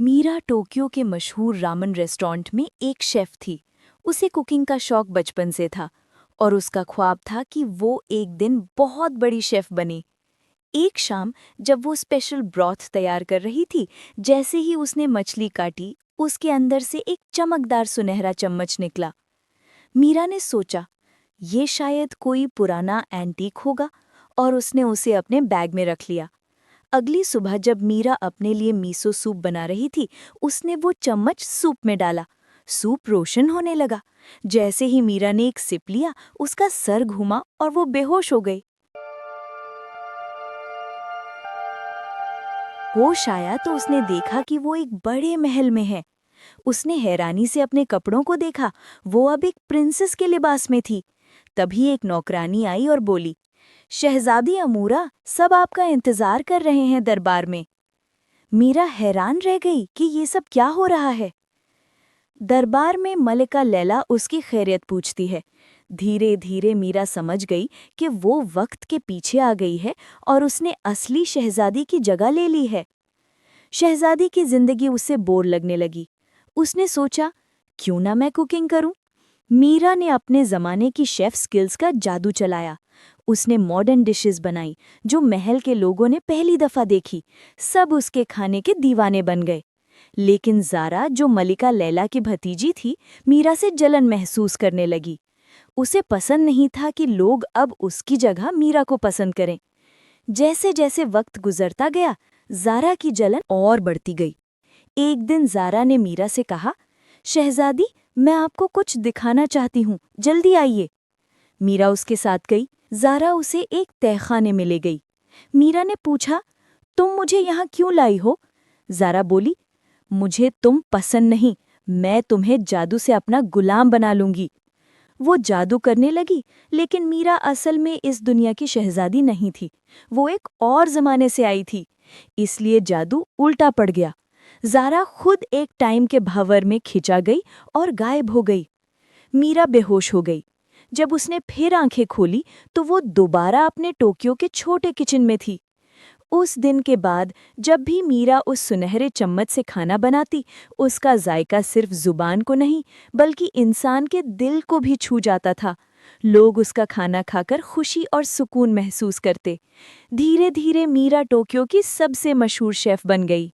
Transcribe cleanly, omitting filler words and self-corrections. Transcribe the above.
Meera Tokyo के मशहूर Raman restaurant में एक शेफ थी। उसे कुकिंग का शौक बचपन से था और उसका ख्वाब था कि वो एक दिन बहुत बड़ी शेफ बने। एक शाम जब वो स्पेशल ब्रॉथ तैयार कर रही थी, जैसे ही उसने मछली काटी, उसके अंदर से एक चमकदार सुनहरा चम्मच निकला। मीरा ने सोचा, ये शायद कोई पुराना एंटीक होगा, और उसने उसे अपने बैग में रख लिया। अगली सुबह जब मीरा अपने लिए मीसो सूप बना रही थी, उसने वो चम्मच सूप में डाला। सूप रोशन होने लगा। जैसे ही मीरा ने एक सिप लिया, उसका सर घूमा और वो बेहोश हो गई। होश आया तो उसने देखा कि वो एक बड़े महल में है। उसने हैरानी से अपने कपड़ों को देखा। वो अब एक प्रिंसेस के लिबास में थी। तभी एक नौकरानी आई और बोली, शहजादी अमूरा, सब आपका इंतजार कर रहे हैं दरबार में। मीरा हैरान रह गई कि ये सब क्या हो रहा है। दरबार में मलिका लैला उसकी खैरियत पूछती है। धीरे धीरे मीरा समझ गई कि वो वक्त के पीछे आ गई है और उसने असली शहजादी की जगह ले ली है। शहजादी की जिंदगी उससे बोर लगने लगी। उसने सोचा, क्यों ना मैं कुकिंग करूं। मीरा ने अपने ज़माने की शेफ स्किल्स का जादू चलाया। उसने मॉडर्न डिशेस बनाई जो महल के लोगों ने पहली दफ़ा देखी। सब उसके खाने के दीवाने बन गए। लेकिन ज़ारा, जो मलिका लैला की भतीजी थी, मीरा से जलन महसूस करने लगी। उसे पसंद नहीं था कि लोग अब उसकी जगह मीरा को पसंद करें। जैसे जैसे वक्त गुजरता गया, ज़ारा की जलन और बढ़ती गई। एक दिन ज़ारा ने मीरा से कहा, शहजादी, मैं आपको कुछ दिखाना चाहती हूँ, जल्दी आइए। मीरा उसके साथ गई। ज़ारा उसे एक तहखाने में ले गई। मीरा ने पूछा, तुम मुझे यहाँ क्यों लाई हो? ज़ारा बोली, मुझे तुम पसंद नहीं, मैं तुम्हें जादू से अपना गुलाम बना लूंगी। वो जादू करने लगी, लेकिन मीरा असल में इस दुनिया की शहजादी नहीं थी। वो एक और ज़माने से आई थी, इसलिए जादू उल्टा पड़ गया। ज़ारा खुद एक टाइम के भंवर में खिंचा गई और गायब हो गई। मीरा बेहोश हो गई। जब उसने फिर आंखें खोली तो वो दोबारा अपने टोक्यो के छोटे किचन में थी। उस दिन के बाद जब भी मीरा उस सुनहरे चम्मच से खाना बनाती, उसका जायका सिर्फ जुबान को नहीं बल्कि इंसान के दिल को भी छू जाता था। लोग उसका खाना खाकर खुशी और सुकून महसूस करते। धीरे धीरे मीरा टोक्यो की सबसे मशहूर शेफ बन गई।